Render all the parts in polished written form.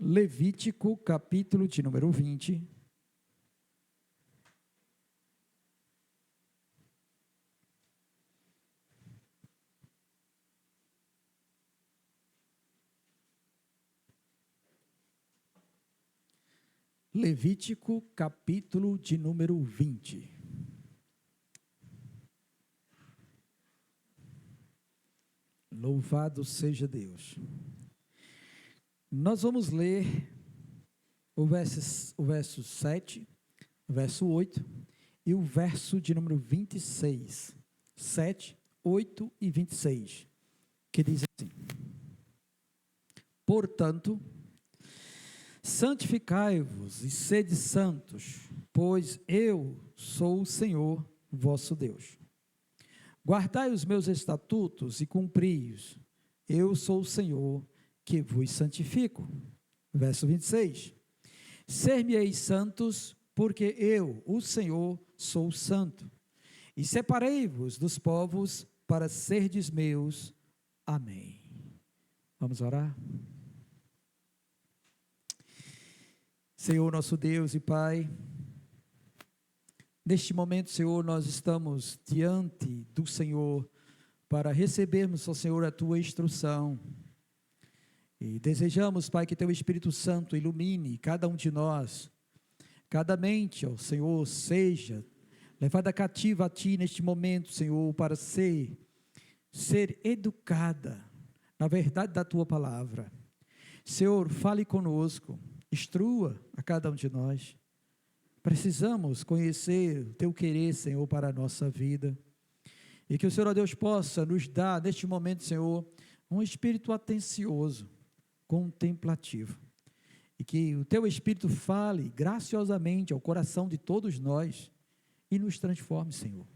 Levítico, capítulo de número 20. Levítico, capítulo de número 20. Louvado seja Deus. Nós vamos ler o verso 7, o verso 8 e o verso de número 26. 7, 8 e 26, que diz assim: Portanto, santificai-vos e sede santos, pois eu sou o Senhor vosso Deus. Guardai os meus estatutos e cumpri-os. Eu sou o Senhor que vos santifico. Verso 26. Ser-me-eis santos, porque eu, o Senhor, sou santo. E separei-vos dos povos para serdes meus. Amém. Vamos orar? Senhor, nosso Deus e Pai, neste momento, Senhor, nós estamos diante do Senhor para recebermos, ó Senhor, a Tua instrução. E desejamos, Pai, que Teu Espírito Santo ilumine cada um de nós, cada mente, ó Senhor, seja levada cativa a Ti neste momento, Senhor, para ser educada na verdade da Tua palavra. Senhor, fale conosco, instrua a cada um de nós. Precisamos conhecer o Teu querer, Senhor, para a nossa vida. E que o Senhor, ó Deus, possa nos dar, neste momento, Senhor, um espírito atencioso, contemplativo. E que o Teu Espírito fale graciosamente ao coração de todos nós e nos transforme, Senhor.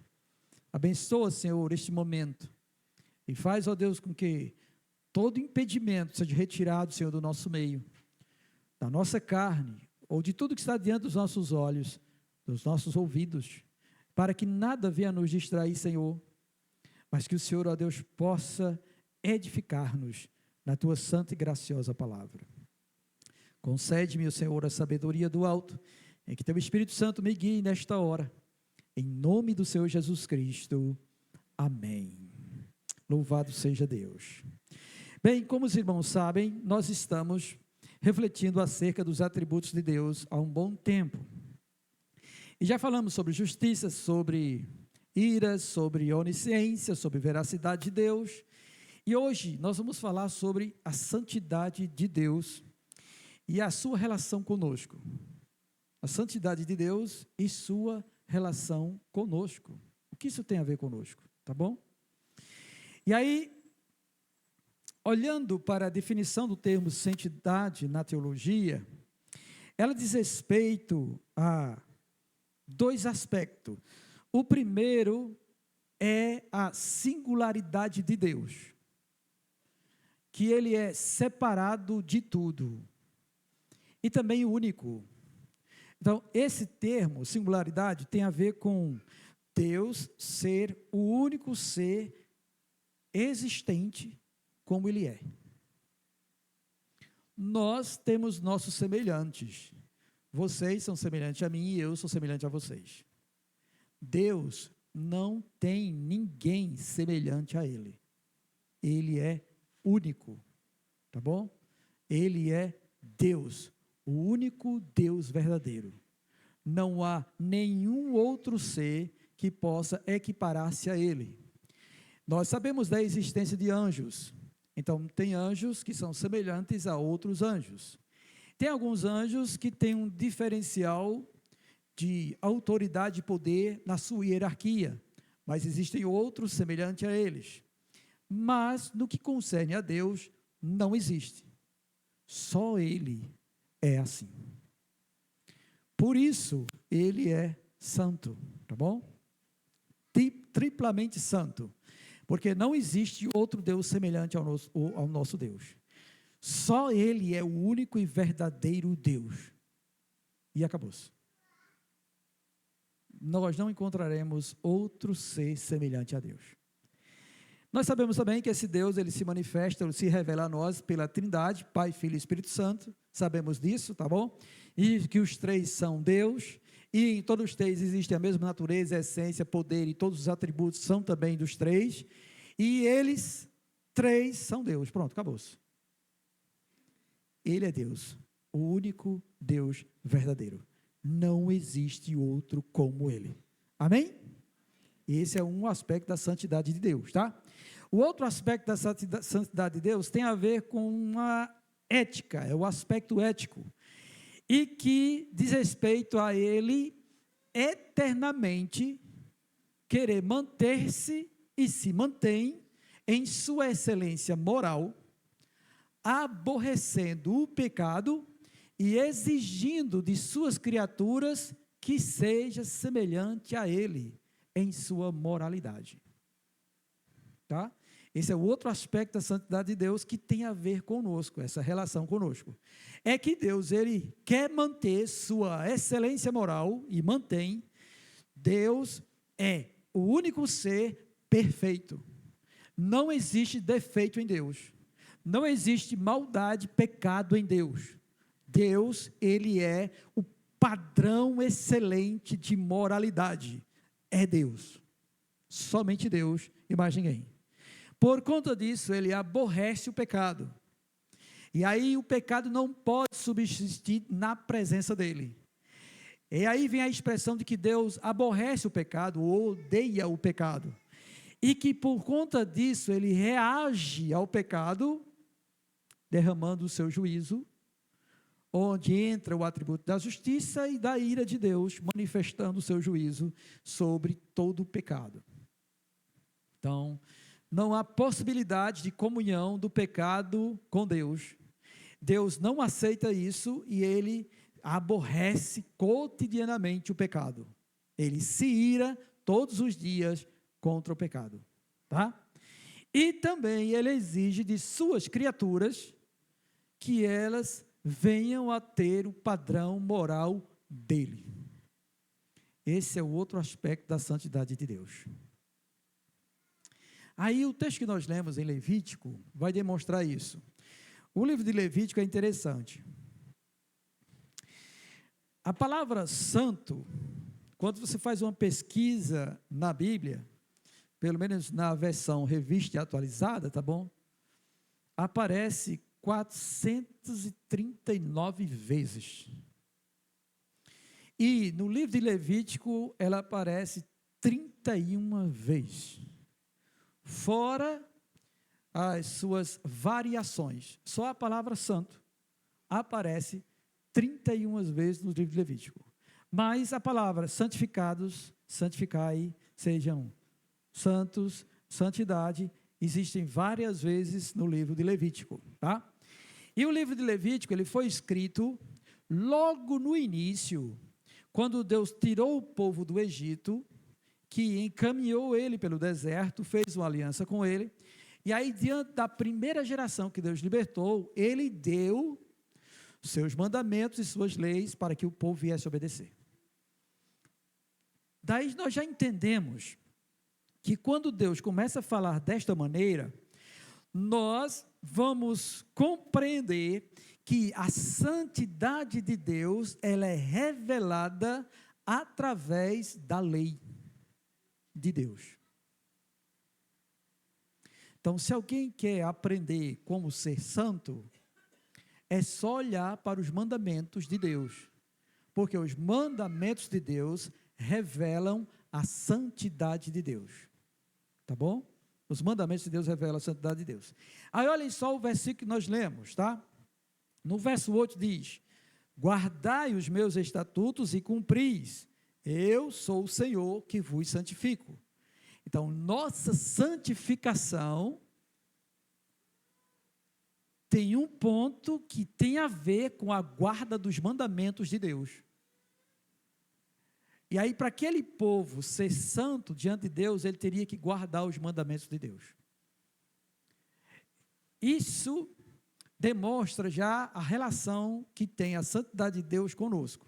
Abençoa, Senhor, este momento. E faz, ó Deus, com que todo impedimento seja retirado, Senhor, do nosso meio, da nossa carne, ou de tudo que está diante dos nossos olhos, dos nossos ouvidos, para que nada venha nos distrair, Senhor, mas que o Senhor, ó Deus, possa edificar-nos na Tua santa e graciosa palavra. Concede-me, Senhor, a sabedoria do alto, em que Teu Espírito Santo me guie nesta hora, em nome do Senhor Jesus Cristo. Amém. Louvado seja Deus. Bem, como os irmãos sabem, nós estamos refletindo acerca dos atributos de Deus há um bom tempo. E já falamos sobre justiça, sobre ira, sobre onisciência, sobre veracidade de Deus. E hoje nós vamos falar sobre a santidade de Deus e a sua relação conosco. A santidade de Deus e sua relação conosco. O que isso tem a ver conosco, tá bom? E aí, olhando para a definição do termo santidade na teologia, ela diz respeito a dois aspectos. O primeiro é a singularidade de Deus, que Ele é separado de tudo, e também único. Então, esse termo, singularidade, tem a ver com Deus ser o único ser existente como Ele é. Nós temos nossos semelhantes. Vocês são semelhantes a mim e eu sou semelhante a vocês. Deus não tem ninguém semelhante a Ele. Ele é único, tá bom? Ele é Deus, o único Deus verdadeiro. Não há nenhum outro ser que possa equiparar-se a Ele. Nós sabemos da existência de anjos. Então, tem anjos que são semelhantes a outros anjos. Tem alguns anjos que têm um diferencial de autoridade e poder na sua hierarquia, mas existem outros semelhantes a eles. Mas, no que concerne a Deus, não existe. Só Ele é assim. Por isso, Ele é santo, tá bom? Triplamente santo. Porque não existe outro Deus semelhante ao nosso Deus. Só Ele é o único e verdadeiro Deus. E acabou-se. Nós não encontraremos outro ser semelhante a Deus. Nós sabemos também que esse Deus, ele se manifesta, ele se revela a nós pela Trindade, Pai, Filho e Espírito Santo, sabemos disso, tá bom? E que os três são Deus, e em todos os três existe a mesma natureza, essência, poder, e todos os atributos são também dos três, e eles, três, são Deus. Pronto, acabou-se. Ele é Deus, o único Deus verdadeiro. Não existe outro como Ele. Amém? Esse é um aspecto da santidade de Deus, tá? O outro aspecto da santidade de Deus tem a ver com uma ética, é o aspecto ético, e que diz respeito a Ele eternamente querer manter-se e se mantém em sua excelência moral, aborrecendo o pecado e exigindo de suas criaturas que seja semelhante a Ele em sua moralidade. Tá? Esse é o outro aspecto da santidade de Deus que tem a ver conosco, essa relação conosco. É que Deus, Ele quer manter sua excelência moral e mantém. Deus é o único ser perfeito. Não existe defeito em Deus. Não existe maldade, pecado em Deus. Deus, Ele é o padrão excelente de moralidade. É Deus. Somente Deus e mais ninguém. Por conta disso, Ele aborrece o pecado. E aí o pecado não pode subsistir na presença dEle. E aí vem a expressão de que Deus aborrece o pecado, ou odeia o pecado. E que por conta disso, Ele reage ao pecado, derramando o seu juízo, onde entra o atributo da justiça e da ira de Deus, manifestando o seu juízo sobre todo o pecado. Então, não há possibilidade de comunhão do pecado com Deus. Deus não aceita isso e Ele aborrece cotidianamente o pecado. Ele se ira todos os dias contra o pecado, tá? E também Ele exige de suas criaturas que elas venham a ter o padrão moral dele. Esse é o outro aspecto da santidade de Deus. Aí o texto que nós lemos em Levítico vai demonstrar isso. O livro de Levítico é interessante. A palavra santo, quando você faz uma pesquisa na Bíblia, pelo menos na versão revista e atualizada, tá bom? Aparece 439 vezes. E no livro de Levítico, ela aparece 31 vezes. Fora as suas variações. Só a palavra santo aparece 31 vezes no livro de Levítico. Mas a palavra santificados, santificai, sejam santos, santidade, existem várias vezes no livro de Levítico, tá? E o livro de Levítico, ele foi escrito logo no início, quando Deus tirou o povo do Egito, que encaminhou ele pelo deserto, fez uma aliança com ele, e aí diante da primeira geração que Deus libertou, ele deu seus mandamentos e suas leis para que o povo viesse obedecer. Daí nós já entendemos que quando Deus começa a falar desta maneira, nós vamos compreender que a santidade de Deus, ela é revelada através da lei de Deus. Então, se alguém quer aprender como ser santo, é só olhar para os mandamentos de Deus, porque os mandamentos de Deus revelam a santidade de Deus, tá bom? Os mandamentos de Deus revelam a santidade de Deus. Aí olhem só o versículo que nós lemos, tá? No verso 8 diz: guardai os meus estatutos e cumpris, eu sou o Senhor que vos santifico. Então, nossa santificação tem um ponto que tem a ver com a guarda dos mandamentos de Deus. E aí, para aquele povo ser santo diante de Deus, ele teria que guardar os mandamentos de Deus. Isso demonstra já a relação que tem a santidade de Deus conosco.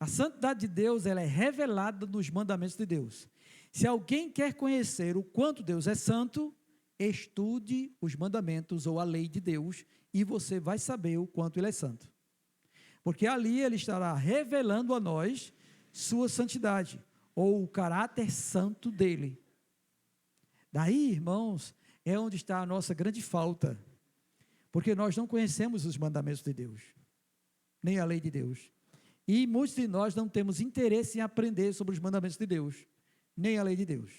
A santidade de Deus, ela é revelada nos mandamentos de Deus. Se alguém quer conhecer o quanto Deus é santo, estude os mandamentos ou a lei de Deus e você vai saber o quanto ele é santo. Porque ali ele estará revelando a nós sua santidade, ou o caráter santo dele. Daí, irmãos, é onde está a nossa grande falta, porque nós não conhecemos os mandamentos de Deus, nem a lei de Deus, e muitos de nós não temos interesse em aprender sobre os mandamentos de Deus, nem a lei de Deus.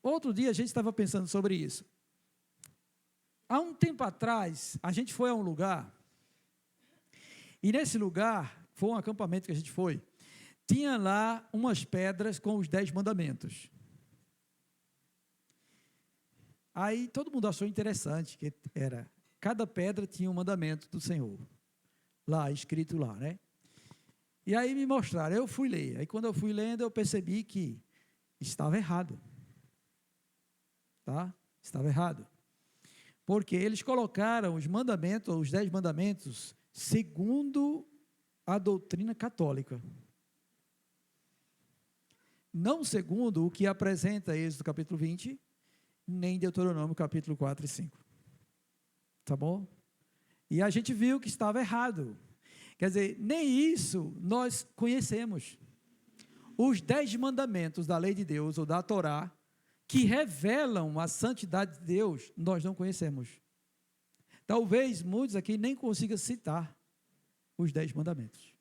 Outro dia a gente estava pensando sobre isso. Há um tempo atrás, a gente foi a um lugar, e nesse lugar, foi um acampamento que a gente foi, tinha lá umas pedras com os 10 mandamentos. Aí todo mundo achou interessante, que cada pedra tinha um mandamento do Senhor, lá, escrito lá, né? E aí me mostraram, eu fui ler, aí quando eu fui lendo, eu percebi que estava errado, tá? Estava errado, porque eles colocaram os mandamentos, os 10 mandamentos, segundo a doutrina católica, não segundo o que apresenta Êxodo capítulo 20, nem Deuteronômio capítulo 4 e 5, tá bom? E a gente viu que estava errado, quer dizer, nem isso nós conhecemos. Os 10 mandamentos da lei de Deus, ou da Torá, que revelam a santidade de Deus, nós não conhecemos. Talvez muitos aqui nem consigam citar os 10 mandamentos,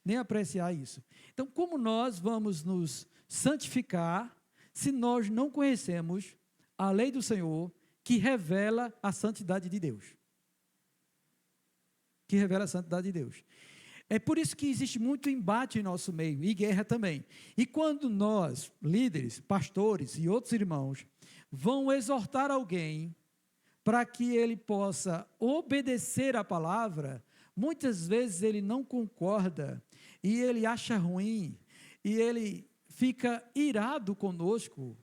nem apreciar isso. Então, como nós vamos nos santificar se nós não conhecemos a lei do Senhor, que revela a santidade de Deus? Que revela a santidade de Deus. É por isso que existe muito embate em nosso meio, e guerra também. E quando nós, líderes, pastores e outros irmãos, vão exortar alguém para que ele possa obedecer a palavra, muitas vezes ele não concorda, e ele acha ruim, e ele fica irado conosco,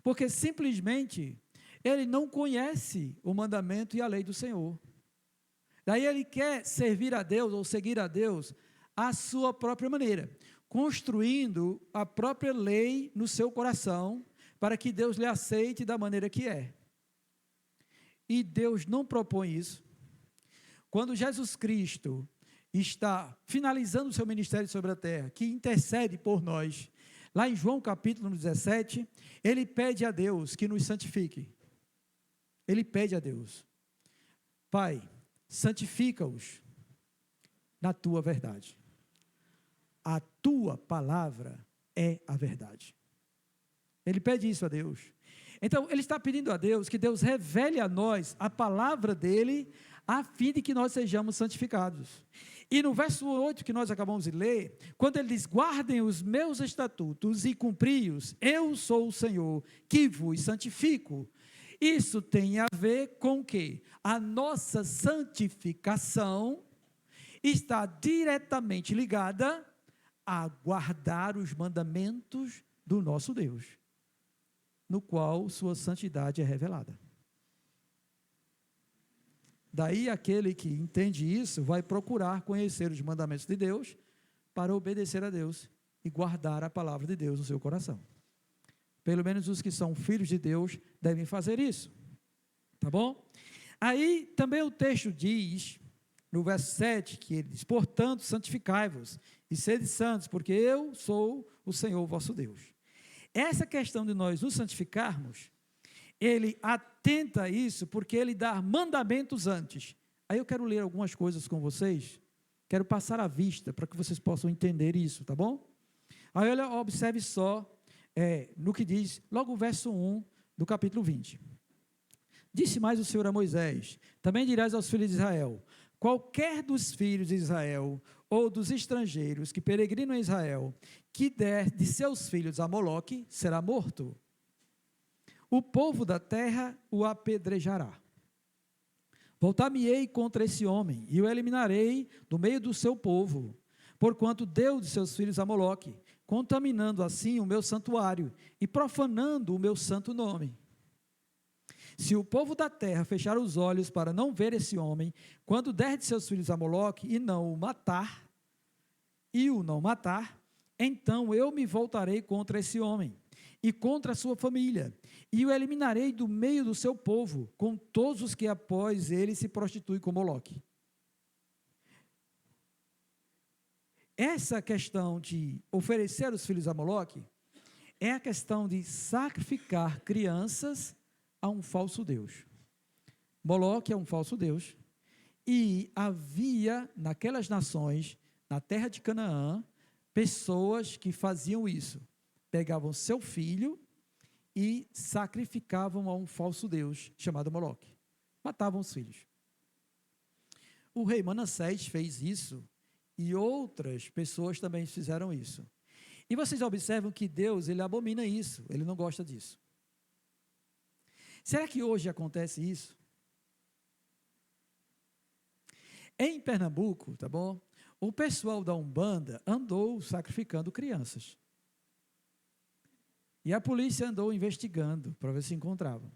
porque simplesmente ele não conhece o mandamento e a lei do Senhor. Daí ele quer servir a Deus ou seguir a Deus à sua própria maneira, construindo a própria lei no seu coração, para que Deus lhe aceite da maneira que é. E Deus não propõe isso. Quando Jesus Cristo está finalizando o seu ministério sobre a terra, que intercede por nós, lá em João capítulo 17, ele pede a Deus que nos santifique. Ele pede a Deus: Pai, santifica-os na tua verdade. A tua palavra é a verdade. Ele pede isso a Deus. Então, ele está pedindo a Deus que Deus revele a nós a palavra dele, a fim de que nós sejamos santificados. E no verso 8 que nós acabamos de ler, quando ele diz: guardem os meus estatutos e cumpri-os, eu sou o Senhor que vos santifico. Isso tem a ver com que a nossa santificação está diretamente ligada a guardar os mandamentos do nosso Deus, no qual sua santidade é revelada. Daí aquele que entende isso vai procurar conhecer os mandamentos de Deus para obedecer a Deus e guardar a palavra de Deus no seu coração. Pelo menos os que são filhos de Deus devem fazer isso, tá bom? Aí também o texto diz, no verso 7, que ele diz: portanto, santificai-vos e sede santos, porque eu sou o Senhor vosso Deus. Essa questão de nós nos santificarmos, ele atenta a isso, porque ele dá mandamentos antes. Aí eu quero ler algumas coisas com vocês, quero passar à vista, para que vocês possam entender isso, tá bom? Aí olha, observe só, no que diz, logo o verso 1 do capítulo 20. Disse mais o Senhor a Moisés: também dirás aos filhos de Israel: qualquer dos filhos de Israel, ou dos estrangeiros que peregrinam em Israel, que der de seus filhos a Moloque, será morto. O povo da terra o apedrejará. Voltar-me-ei contra esse homem, e o eliminarei do meio do seu povo, porquanto deu de seus filhos a Moloque, contaminando assim o meu santuário, e profanando o meu santo nome. Se o povo da terra fechar os olhos para não ver esse homem, quando der de seus filhos a Moloque, e não o matar, então eu me voltarei contra esse homem, e contra a sua família, e o eliminarei do meio do seu povo, com todos os que após ele se prostituem com Moloque. Essa questão de oferecer os filhos a Moloque é a questão de sacrificar crianças a um falso Deus. Moloque é um falso Deus, e havia naquelas nações, na terra de Canaã, pessoas que faziam isso. Pegavam seu filho e sacrificavam a um falso Deus, chamado Moloque. Matavam os filhos. O rei Manassés fez isso, e outras pessoas também fizeram isso. E vocês observam que Deus, ele abomina isso, ele não gosta disso. Será que hoje acontece isso? Em Pernambuco, tá bom? O pessoal da Umbanda andou sacrificando crianças. E a polícia andou investigando para ver se encontravam.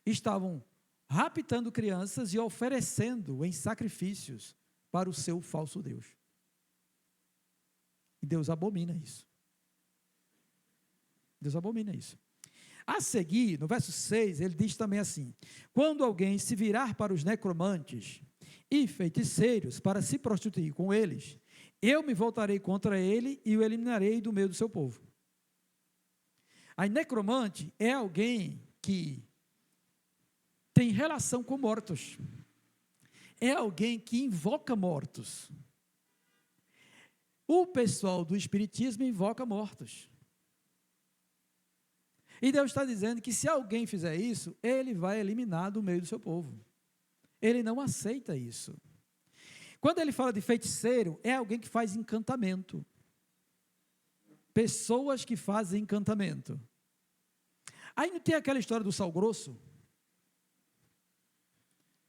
Estavam raptando crianças e oferecendo em sacrifícios para o seu falso Deus. E Deus abomina isso. Deus abomina isso. A seguir, no verso 6, ele diz também assim: quando alguém se virar para os necromantes e feiticeiros para se prostituir com eles, eu me voltarei contra ele e o eliminarei do meio do seu povo. A necromante é alguém que tem relação com mortos. É alguém que invoca mortos. O pessoal do espiritismo invoca mortos. E Deus está dizendo que se alguém fizer isso, ele vai eliminar do meio do seu povo. Ele não aceita isso. Quando ele fala de feiticeiro, é alguém que faz encantamento. Pessoas que fazem encantamento. Aí não tem aquela história do sal grosso?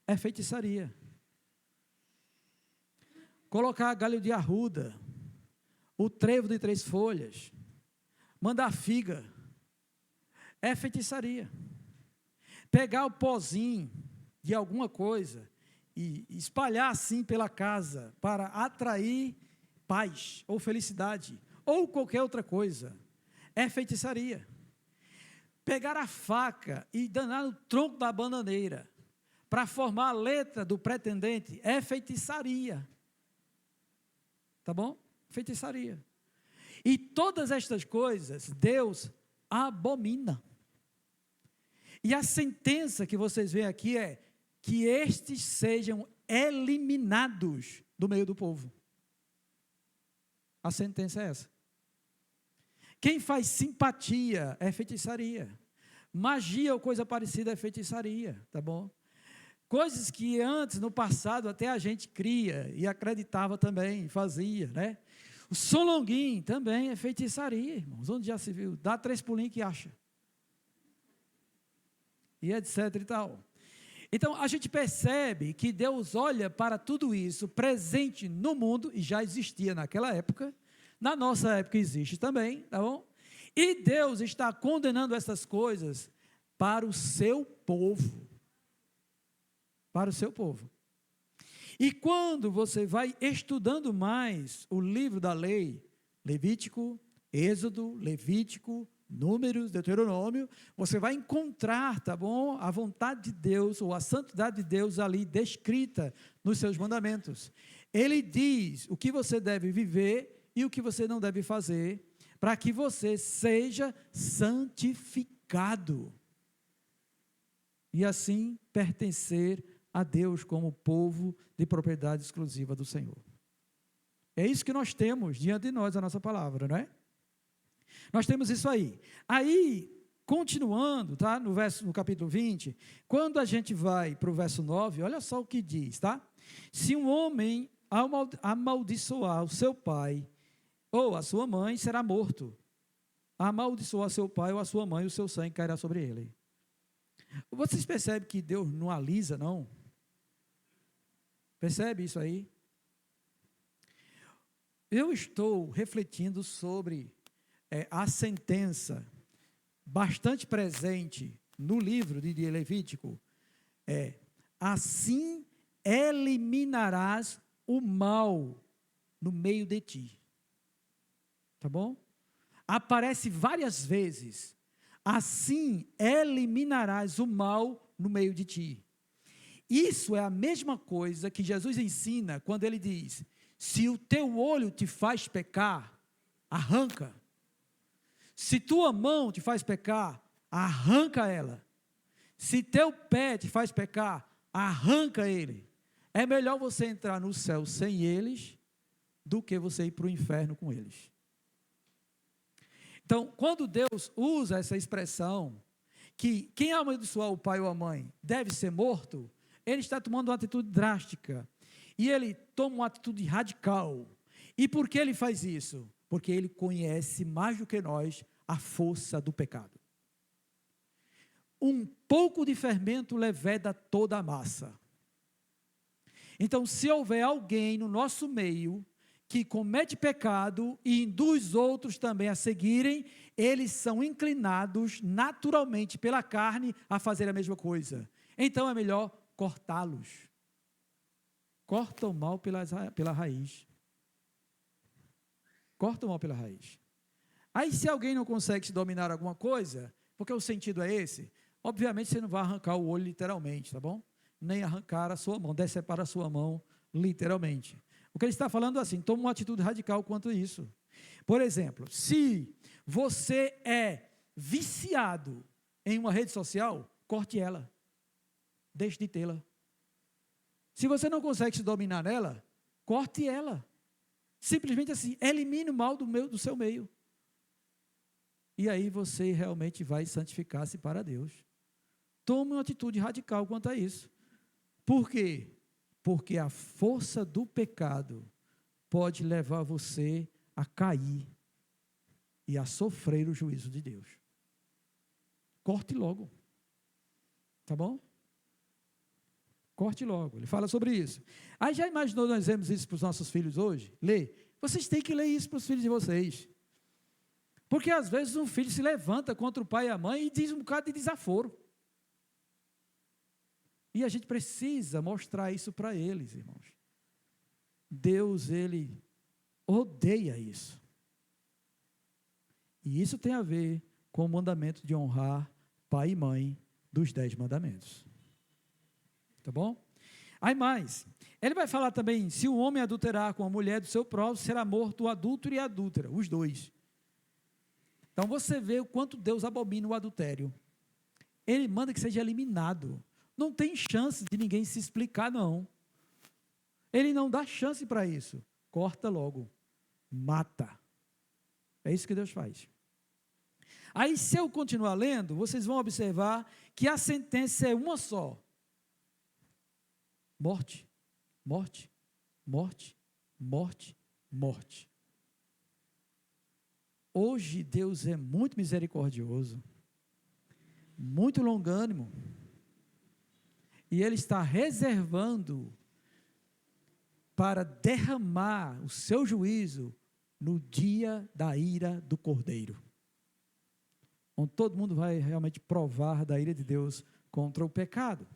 É feitiçaria. Colocar galho de arruda, o trevo de 3 folhas, mandar figa, é feitiçaria. Pegar o pozinho de alguma coisa e espalhar assim pela casa para atrair paz ou felicidade ou qualquer outra coisa, é feitiçaria. Pegar a faca e danar no tronco da bananeira para formar a letra do pretendente, é feitiçaria. Tá bom? Feitiçaria. E todas estas coisas, Deus abomina. E a sentença que vocês veem aqui é que estes sejam eliminados do meio do povo. A sentença é essa. Quem faz simpatia é feitiçaria. Magia ou coisa parecida é feitiçaria, tá bom? Coisas que antes, no passado, até a gente cria e acreditava também, fazia, né? O solonguinho também é feitiçaria, irmãos. Onde já se viu? Dá 3 pulinhos que acha. E etc e tal. Então, a gente percebe que Deus olha para tudo isso presente no mundo, e já existia naquela época, na nossa época existe também, tá bom? E Deus está condenando essas coisas para o seu povo. Para o seu povo. E quando você vai estudando mais o livro da lei, Levítico, Êxodo, Levítico, Números, Deuteronômio, você vai encontrar, tá bom, a vontade de Deus, ou a santidade de Deus ali descrita nos seus mandamentos. Ele diz o que você deve viver e o que você não deve fazer, para que você seja santificado. E assim pertencer a Deus como povo de propriedade exclusiva do Senhor. É isso que nós temos diante de nós, a nossa palavra, não é? Nós temos isso aí. Aí, continuando, tá? No capítulo 20, quando a gente vai para o verso 9, olha só o que diz, tá? Se um homem amaldiçoar o seu pai ou a sua mãe, será morto. Amaldiçoar seu pai ou a sua mãe, o seu sangue cairá sobre ele. Vocês percebem que Deus não alisa, não? Percebe isso aí? Eu estou refletindo sobre a sentença bastante presente no livro de Levítico, assim eliminarás o mal no meio de ti. Tá bom? aparece várias vezes. Assim eliminarás o mal no meio de ti. Isso é a mesma coisa que Jesus ensina quando ele diz: se o teu olho te faz pecar, arranca. Se tua mão te faz pecar, arranca ela. Se teu pé te faz pecar, arranca ele. É melhor você entrar no céu sem eles do que você ir para o inferno com eles. Então, quando Deus usa essa expressão, que quem amaldiçoar o pai ou a mãe deve ser morto, ele está tomando uma atitude drástica. E ele toma uma atitude radical. E por que ele faz isso? Porque ele conhece mais do que nós a força do pecado. Um pouco de fermento leveda toda a massa. Então, se houver alguém no nosso meio que comete pecado e induz outros também a seguirem, eles são inclinados naturalmente pela carne a fazer a mesma coisa. Então, é melhor cortá-los. Corta o mal pela raiz. Corta o mal pela raiz. Aí, se alguém não consegue se dominar alguma coisa, porque o sentido é esse, obviamente você não vai arrancar o olho literalmente, tá bom? Nem arrancar a sua mão, decepar a sua mão literalmente. O que ele está falando é assim, toma uma atitude radical quanto a isso. Por exemplo, se você é viciado em uma rede social, corte ela. Deixe de tê-la. Se você não consegue se dominar nela, corte ela. Simplesmente assim, elimine o mal do seu meio. E aí você realmente vai santificar-se para Deus. Tome uma atitude radical quanto a isso. Por quê? Porque a força do pecado pode levar você a cair e a sofrer o juízo de Deus. Corte logo. Tá bom? Corte logo. Ele fala sobre isso. Aí já imaginou nós vemos isso para os nossos filhos hoje? Lê. Vocês têm que ler isso para os filhos de vocês. Porque às vezes um filho se levanta contra o pai e a mãe e diz um bocado de desaforo. E a gente precisa mostrar isso para eles, irmãos. Deus, ele odeia isso. E isso tem a ver com o mandamento de honrar pai e mãe dos 10 mandamentos. Tá bom? Aí mais, ele vai falar também, se o homem adulterar com a mulher do seu próximo, será morto o adúltero e a adúltera, os dois. Então você vê o quanto Deus abomina o adultério. Ele manda que seja eliminado. Não tem chance de ninguém se explicar, não. Ele não dá chance para isso. Corta logo. Mata. É isso que Deus faz. Aí, se eu continuar lendo, vocês vão observar que a sentença é uma só. Morte, morte, morte, morte, morte. Hoje, Deus é muito misericordioso, muito longânimo, e Ele está reservando para derramar o seu juízo no dia da ira do Cordeiro, onde todo mundo vai realmente provar da ira de Deus contra o pecado,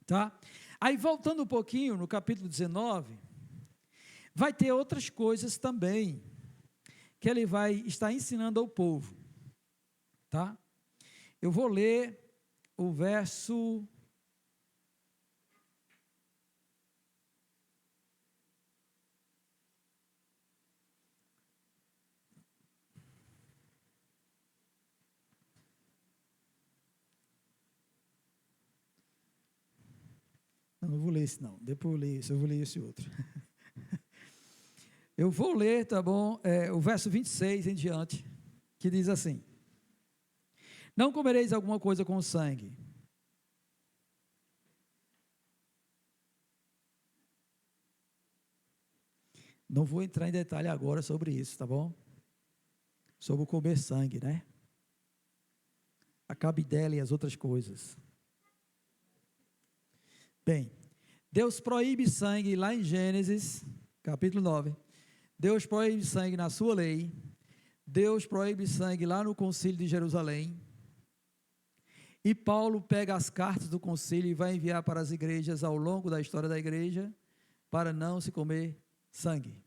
tá? Aí voltando um pouquinho no capítulo 19, vai ter outras coisas também, que ele vai estar ensinando ao povo, tá? Eu vou ler o verso... Não vou ler esse não, depois eu leio esse, eu vou ler esse outro. Eu vou ler, tá bom, o verso 26 em diante, que diz assim: não comereis alguma coisa com sangue. Não vou entrar em detalhe agora sobre isso, tá bom? Sobre o comer sangue, né? A cabidela e as outras coisas. Bem, Deus proíbe sangue lá em Gênesis, capítulo 9. Deus proíbe sangue na sua lei. Deus proíbe sangue lá no concílio de Jerusalém. E Paulo pega as cartas do concílio e vai enviar para as igrejas ao longo da história da igreja, para não se comer sangue.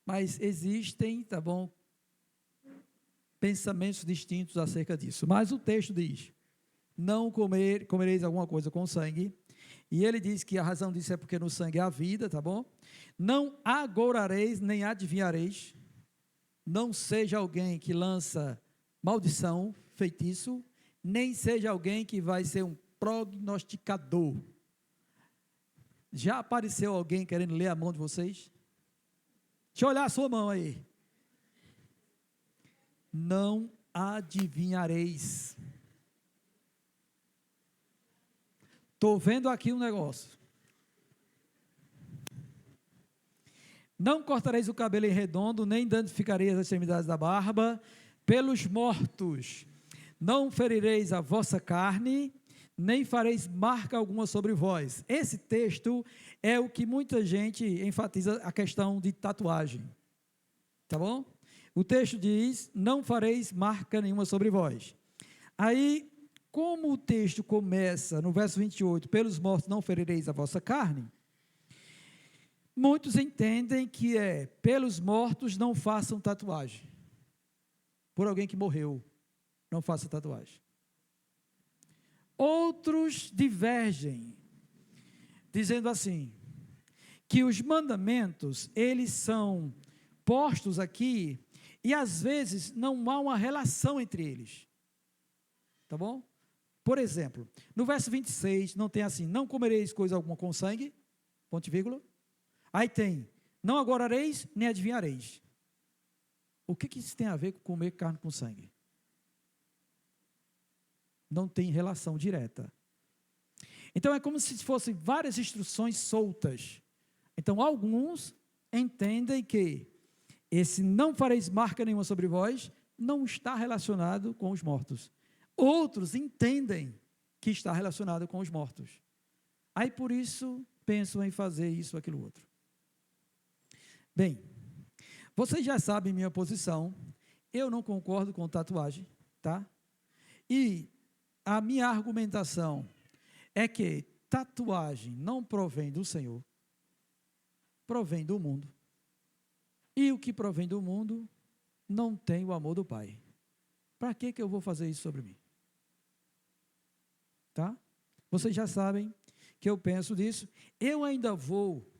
Mas existem, tá bom, pensamentos distintos acerca disso. Mas o texto diz, não comereis alguma coisa com sangue. E ele diz que a razão disso é porque no sangue há vida, tá bom? Não agorareis, nem adivinhareis. Não seja alguém que lança maldição, feitiço, nem seja alguém que vai ser um prognosticador. Já apareceu alguém querendo ler a mão de vocês? Deixa eu olhar a sua mão aí. Não adivinhareis. Estou vendo aqui um negócio. Não cortareis o cabelo em redondo, nem danificareis as extremidades da barba. Pelos mortos não ferireis a vossa carne, nem fareis marca alguma sobre vós. Esse texto é o que muita gente enfatiza a questão de tatuagem. Tá bom? O texto diz, não fareis marca nenhuma sobre vós. Aí, como o texto começa no verso 28, pelos mortos não ferireis a vossa carne, muitos entendem que é, pelos mortos não façam tatuagem. Por alguém que morreu, não faça tatuagem. Outros divergem, dizendo assim, que os mandamentos, eles são postos aqui, e às vezes não há uma relação entre eles. Tá bom? Por exemplo, no verso 26, não tem assim, não comereis coisa alguma com sangue, ponto e vírgula. Aí tem, não agorareis, nem adivinhareis. O que isso tem a ver com comer carne com sangue? Não tem relação direta. Então é como se fossem várias instruções soltas. Então alguns entendem que esse não fareis marca nenhuma sobre vós não está relacionado com os mortos. Outros entendem que está relacionado com os mortos. Aí por isso pensam em fazer isso, aquilo, outro. Bem, vocês já sabem minha posição. Eu não concordo com tatuagem, tá? E a minha argumentação é que tatuagem não provém do Senhor, provém do mundo. E o que provém do mundo não tem o amor do Pai. Para que eu vou fazer isso sobre mim? Tá? Vocês já sabem que eu penso disso. Eu ainda vou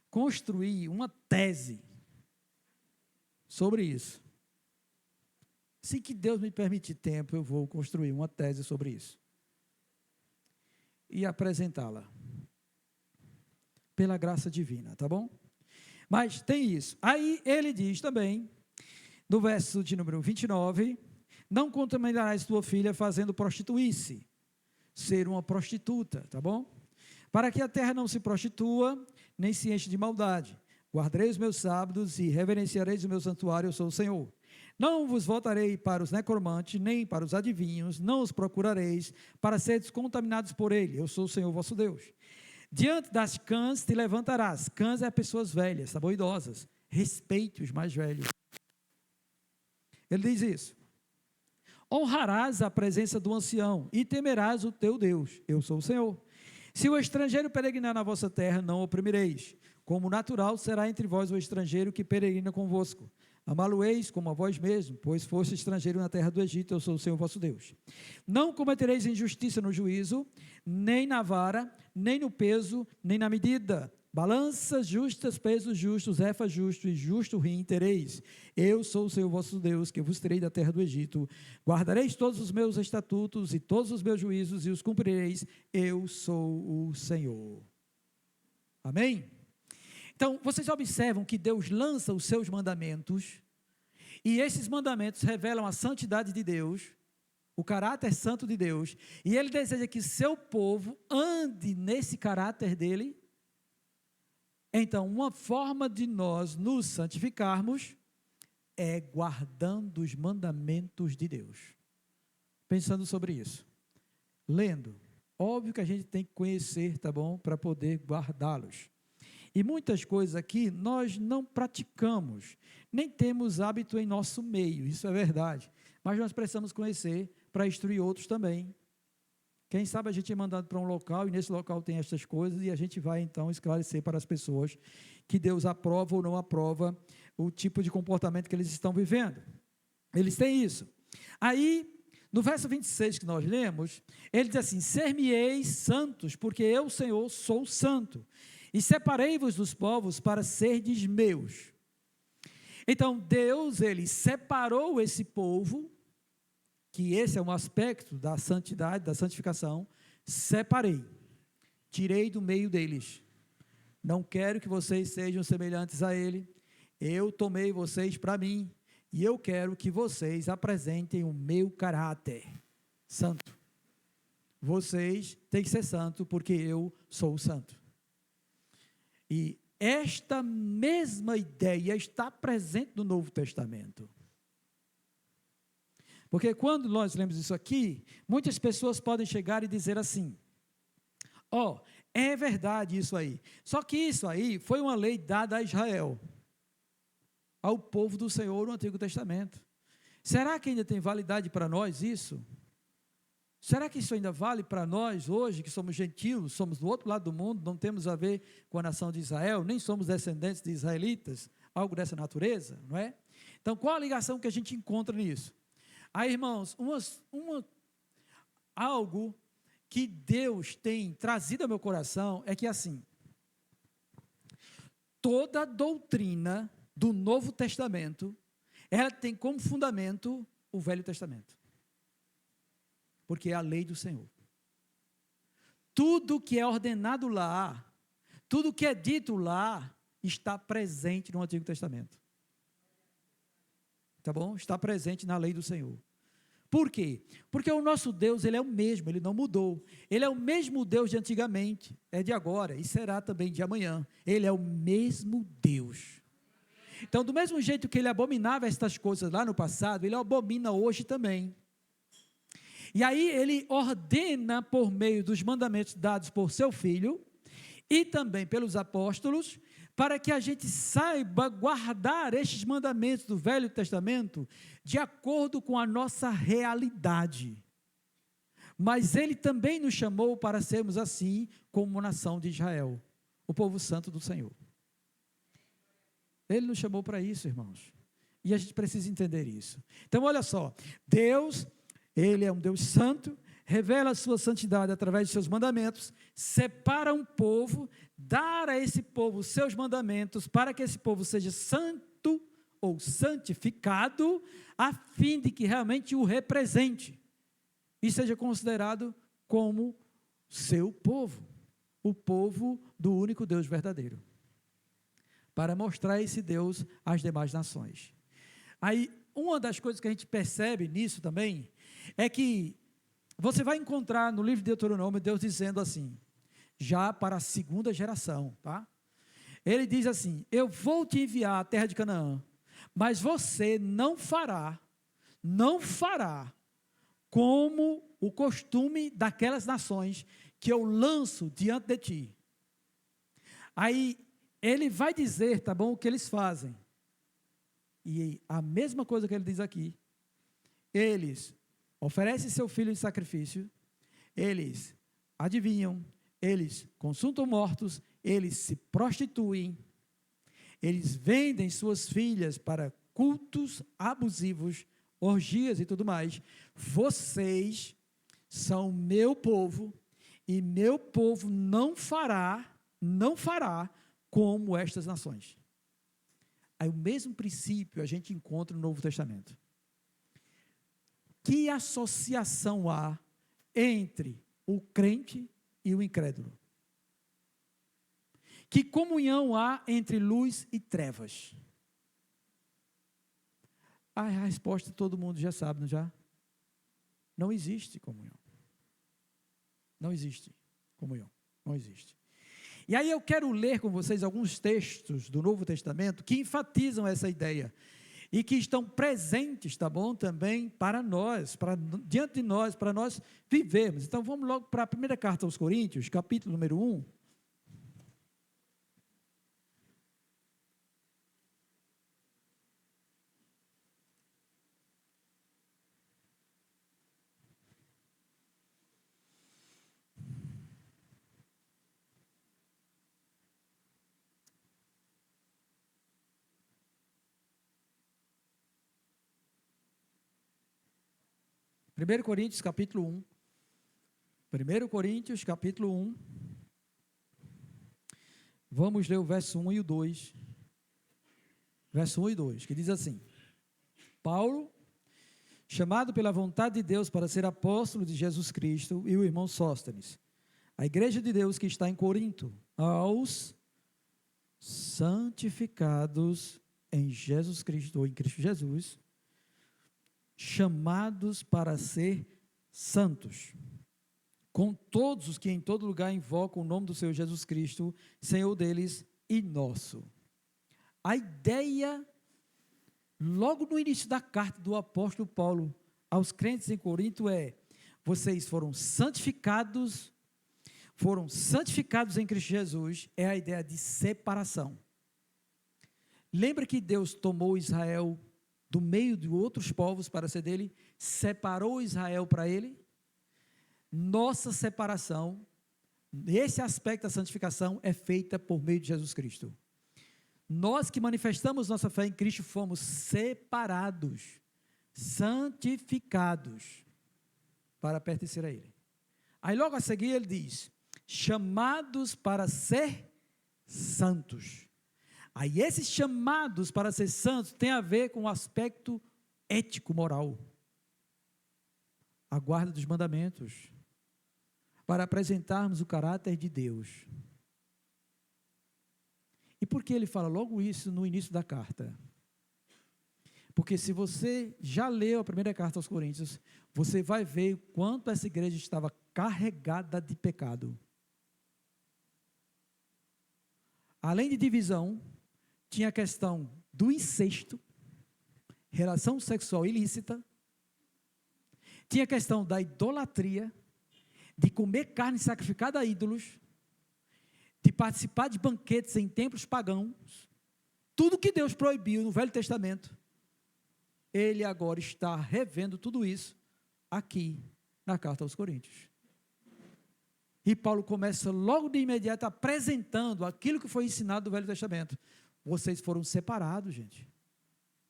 construir uma tese sobre isso. Se que Deus me permitir tempo, eu vou construir uma tese sobre isso. E apresentá-la. Pela graça divina, tá bom? Mas tem isso. Aí ele diz também, no verso de número 29, não contaminarás tua filha fazendo prostituir-se, ser uma prostituta, tá bom? Para que a terra não se prostitua, nem se enche de maldade. Guardarei os meus sábados e reverenciareis o meu santuário, eu sou o Senhor. Não vos voltarei para os necromantes, nem para os adivinhos, não os procurareis, para seres contaminados por ele, eu sou o Senhor vosso Deus. Diante das cãs te levantarás. Cãs é pessoas velhas, tá bom? Idosas. Respeite os mais velhos. Ele diz isso. Honrarás a presença do ancião e temerás o teu Deus. Eu sou o Senhor. Se o estrangeiro peregrinar na vossa terra, não oprimireis. Como natural será entre vós o estrangeiro que peregrina convosco. Amá-lo-eis como a vós mesmo, pois foste estrangeiro na terra do Egito, eu sou o Senhor vosso Deus. Não cometereis injustiça no juízo, nem na vara, nem no peso, nem na medida. Balanças justas, pesos justos, efa justo e justo rim tereis. Eu sou o Senhor vosso Deus, que vos tirei da terra do Egito. Guardareis todos os meus estatutos e todos os meus juízos e os cumprireis. Eu sou o Senhor. Amém? Então, vocês observam que Deus lança os seus mandamentos, e esses mandamentos revelam a santidade de Deus, o caráter santo de Deus, e Ele deseja que seu povo ande nesse caráter dele. Então, uma forma de nós nos santificarmos é guardando os mandamentos de Deus. Pensando sobre isso, lendo, óbvio que a gente tem que conhecer, tá bom, para poder guardá-los. E muitas coisas aqui nós não praticamos, nem temos hábito em nosso meio, isso é verdade. Mas nós precisamos conhecer para instruir outros também. Quem sabe a gente é mandado para um local e nesse local tem estas coisas e a gente vai então esclarecer para as pessoas que Deus aprova ou não aprova o tipo de comportamento que eles estão vivendo. Eles têm isso. Aí, no verso 26 que nós lemos, ele diz assim: ser-me-eis santos, porque eu, Senhor, sou santo, e separei-vos dos povos para serdes meus. Então, Deus, ele separou esse povo, que esse é um aspecto da santidade, da santificação. Separei, tirei do meio deles. Não quero que vocês sejam semelhantes a ele. Eu tomei vocês para mim, e eu quero que vocês apresentem o meu caráter santo. Vocês têm que ser santos, porque eu sou santo. E esta mesma ideia está presente no Novo Testamento. Porque quando nós lemos isso aqui, muitas pessoas podem chegar e dizer assim: ó, é verdade isso aí. Só que isso aí foi uma lei dada a Israel, ao povo do Senhor no Antigo Testamento. Será que ainda tem validade para nós isso? Será que isso ainda vale para nós hoje, que somos gentios, somos do outro lado do mundo, não temos a ver com a nação de Israel, nem somos descendentes de israelitas, algo dessa natureza, não é? Então, qual a ligação que a gente encontra nisso? Aí, irmãos, algo que Deus tem trazido ao meu coração é que, assim, toda doutrina do Novo Testamento, ela tem como fundamento o Velho Testamento, porque é a lei do Senhor. Tudo que é ordenado lá, tudo que é dito lá, está presente no Antigo Testamento. Tá bom? Está presente na lei do Senhor. Por quê? Porque o nosso Deus, ele é o mesmo, ele não mudou. Ele é o mesmo Deus de antigamente, é de agora e será também de amanhã. Ele é o mesmo Deus. Então, do mesmo jeito que ele abominava estas coisas lá no passado, ele abomina hoje também. E aí ele ordena por meio dos mandamentos dados por seu Filho e também pelos apóstolos, para que a gente saiba guardar estes mandamentos do Velho Testamento de acordo com a nossa realidade. Mas ele também nos chamou para sermos assim como nação de Israel, o povo santo do Senhor. Ele nos chamou para isso, irmãos. E a gente precisa entender isso. Então, olha só, Deus, ele é um Deus santo, revela a sua santidade através de seus mandamentos, separa um povo, dá a esse povo os seus mandamentos, para que esse povo seja santo ou santificado, a fim de que realmente o represente, e seja considerado como seu povo, o povo do único Deus verdadeiro, para mostrar esse Deus às demais nações. Aí, uma das coisas que a gente percebe nisso também, é que você vai encontrar no livro de Deuteronômio, Deus dizendo assim, já para a segunda geração, tá? Ele diz assim: eu vou te enviar à terra de Canaã, mas você não fará como o costume daquelas nações que eu lanço diante de ti. Aí, ele vai dizer, tá bom, o que eles fazem. E a mesma coisa que ele diz aqui, eles oferecem seu filho em sacrifício, eles adivinham, eles consultam mortos, eles se prostituem, eles vendem suas filhas para cultos abusivos, orgias e tudo mais. Vocês são meu povo, e meu povo não fará como estas nações. Aí o mesmo princípio a gente encontra no Novo Testamento. Que associação há entre o crente e o incrédulo? Que comunhão há entre luz e trevas? A resposta todo mundo já sabe, não já? Não existe comunhão. Não existe comunhão. Não existe. E aí eu quero ler com vocês alguns textos do Novo Testamento que enfatizam essa ideia e que estão presentes, tá bom, também para nós, diante de nós, para nós vivermos. Então vamos logo para a primeira carta aos Coríntios, capítulo número 1. 1 Coríntios capítulo 1. 1 Coríntios capítulo 1. Vamos ler o verso 1 e o 2. Verso 1 e 2, que diz assim: Paulo, chamado pela vontade de Deus para ser apóstolo de Jesus Cristo, e o irmão Sóstenes, a igreja de Deus que está em Corinto, aos santificados em Jesus Cristo, ou em Cristo Jesus, chamados para ser santos, com todos os que em todo lugar invocam o nome do Senhor Jesus Cristo, Senhor deles e nosso. A ideia, logo no início da carta do apóstolo Paulo aos crentes em Corinto é: vocês foram santificados em Cristo Jesus. É a ideia de separação. Lembra que Deus tomou Israel do meio de outros povos para ser dele, separou Israel para ele? Nossa separação, esse aspecto da santificação é feita por meio de Jesus Cristo. Nós que manifestamos nossa fé em Cristo fomos separados, santificados para pertencer a Ele. Aí logo a seguir ele diz: chamados para ser santos. Aí esses chamados para ser santos tem a ver com o aspecto ético, moral. A guarda dos mandamentos, para apresentarmos o caráter de Deus. E por que ele fala logo isso no início da carta? Porque se você já leu a primeira carta aos Coríntios, você vai ver o quanto essa igreja estava carregada de pecado. Além de divisão, tinha a questão do incesto, relação sexual ilícita, tinha a questão da idolatria, de comer carne sacrificada a ídolos, de participar de banquetes em templos pagãos, tudo que Deus proibiu no Velho Testamento, ele agora está revendo tudo isso aqui na carta aos Coríntios. E Paulo começa logo de imediato apresentando aquilo que foi ensinado do Velho Testamento. Vocês foram separados, gente,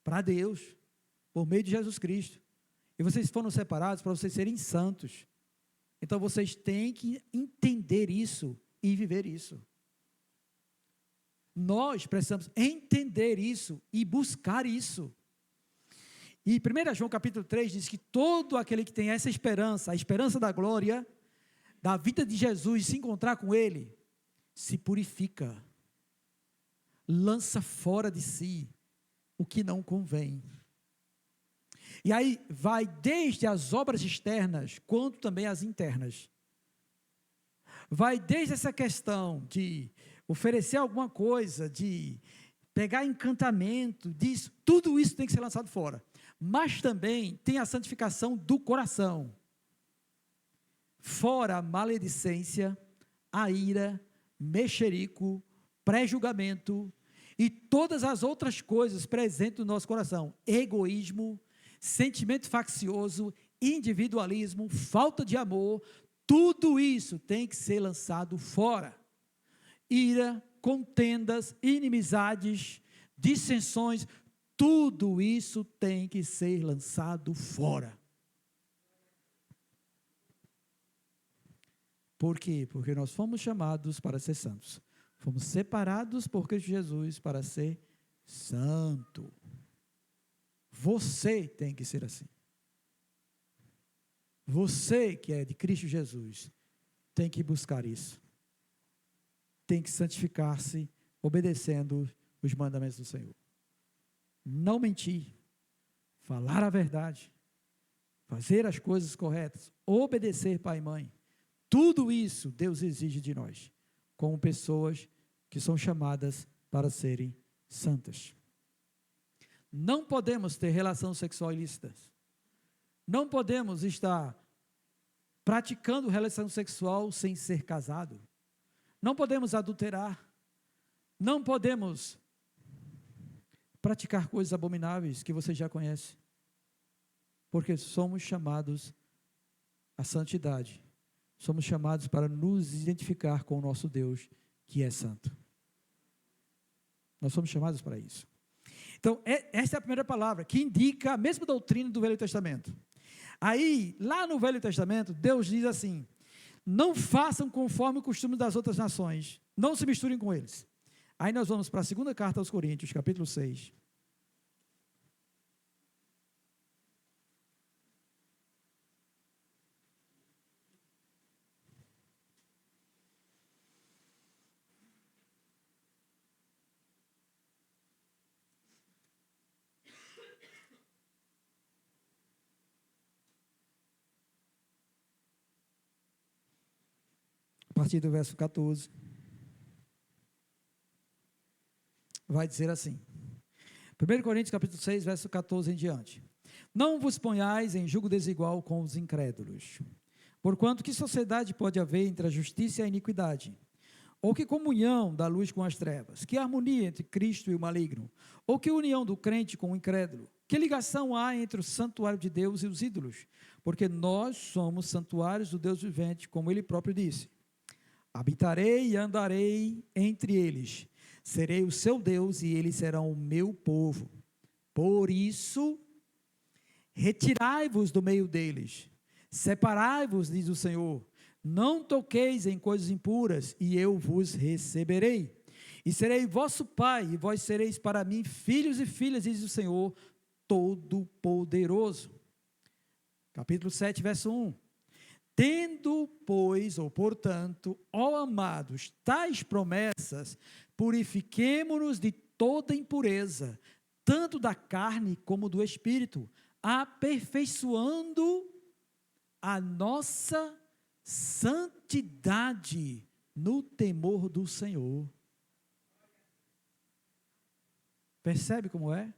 para Deus, por meio de Jesus Cristo. E vocês foram separados para vocês serem santos. Então vocês têm que entender isso e viver isso. Nós precisamos entender isso e buscar isso. E 1 João capítulo 3 diz que todo aquele que tem essa esperança, a esperança da glória, da vida de Jesus, se encontrar com Ele, se purifica, lança fora de si o que não convém. E aí vai desde as obras externas, quanto também as internas. Vai desde essa questão de oferecer alguma coisa, de pegar encantamento, disso, tudo isso tem que ser lançado fora. Mas também tem a santificação do coração. Fora a maledicência, a ira, mexerico, pré-julgamento e todas as outras coisas presentes no nosso coração. Egoísmo, sentimento faccioso, individualismo, falta de amor, tudo isso tem que ser lançado fora. Ira, contendas, inimizades, dissensões, tudo isso tem que ser lançado fora. Por quê? Porque nós fomos chamados para ser santos. Fomos separados por Cristo Jesus para ser santo. Você tem que ser assim. Você que é de Cristo Jesus tem que buscar isso. Tem que santificar-se obedecendo os mandamentos do Senhor. Não mentir, falar a verdade, fazer as coisas corretas, obedecer pai e mãe. Tudo isso Deus exige de nós, como pessoas que são chamadas para serem santas. Não podemos ter relação sexual ilícita. Não podemos estar praticando relação sexual sem ser casado. Não podemos adulterar. Não podemos praticar coisas abomináveis que você já conhece. Porque somos chamados à santidade. Somos chamados para nos identificar com o nosso Deus, que é santo. Nós somos chamados para isso. Então, essa é a primeira palavra, que indica a mesma doutrina do Velho Testamento. Aí, lá no Velho Testamento, Deus diz assim: não façam conforme o costume das outras nações, não se misturem com eles. Aí nós vamos para a segunda carta aos Coríntios, capítulo 6. A partir do verso 14, vai dizer assim, 1 Coríntios capítulo 6, verso 14 em diante: não vos ponhais em julgo desigual com os incrédulos, porquanto que sociedade pode haver entre a justiça e a iniquidade? Ou que comunhão da luz com as trevas? Que harmonia entre Cristo e o maligno? Ou que união do crente com o incrédulo? Que ligação há entre o santuário de Deus e os ídolos? Porque nós somos santuários do Deus vivente, como ele próprio disse: habitarei e andarei entre eles, serei o seu Deus e eles serão o meu povo. Por isso, retirai-vos do meio deles, separai-vos, diz o Senhor, não toqueis em coisas impuras, e eu vos receberei. E serei vosso pai, e vós sereis para mim filhos e filhas, diz o Senhor Todo-Poderoso. Capítulo 7, verso 1. Tendo, pois, ou portanto, ó amados, tais promessas, purifiquemo-nos de toda impureza, tanto da carne como do espírito, aperfeiçoando a nossa santidade no temor do Senhor. Percebe como é?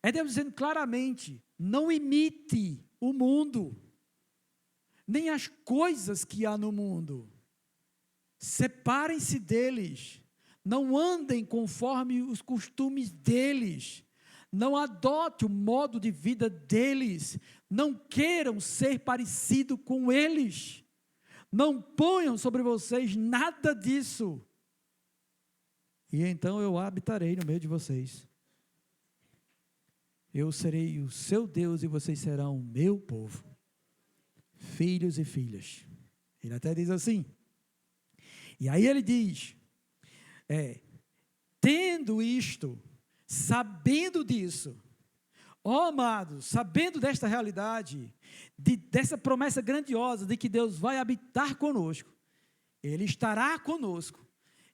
É Deus dizendo claramente: não imite o mundo, nem as coisas que há no mundo. Separem-se deles, não andem conforme os costumes deles, não adote o modo de vida deles, não queiram ser parecido com eles, não ponham sobre vocês nada disso, e então eu habitarei no meio de vocês, eu serei o seu Deus e vocês serão o meu povo, filhos e filhas. Ele até diz assim, e aí ele diz, tendo isto, sabendo disso, ó amados, sabendo desta realidade, dessa promessa grandiosa de que Deus vai habitar conosco, Ele estará conosco,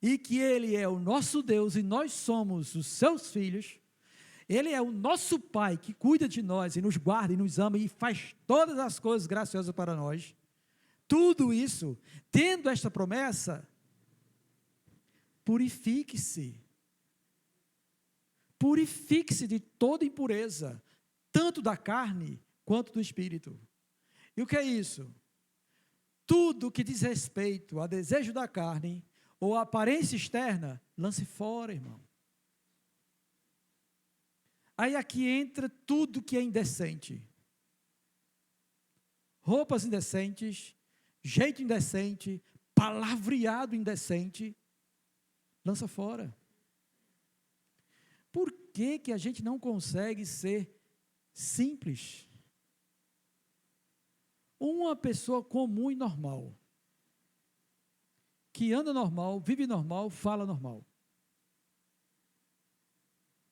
e que Ele é o nosso Deus e nós somos os seus filhos, Ele é o nosso Pai que cuida de nós e nos guarda e nos ama e faz todas as coisas graciosas para nós. Tudo isso, tendo esta promessa, purifique-se de toda impureza, tanto da carne quanto do espírito. E o que é isso? Tudo que diz respeito a desejo da carne ou a aparência externa, lance fora, irmão. Aí aqui entra tudo que é indecente. Roupas indecentes, jeito indecente, palavreado indecente, lança fora. Por que que a gente não consegue ser simples? Uma pessoa comum e normal, que anda normal, vive normal, fala normal.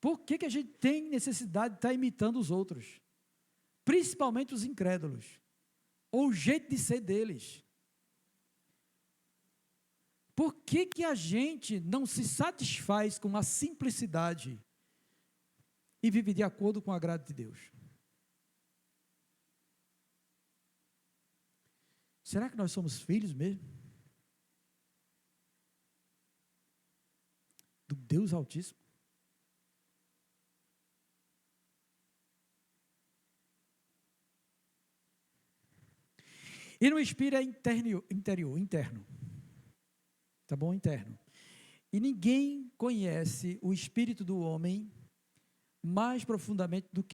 Por que que a gente tem necessidade de estar imitando os outros? Principalmente os incrédulos, ou o jeito de ser deles. Por que que a gente não se satisfaz com a simplicidade e vive de acordo com o agrado de Deus? Será que nós somos filhos mesmo? Do Deus Altíssimo? E no espírito é interno. Tá bom? Interno. E ninguém conhece o espírito do homem mais profundamente do que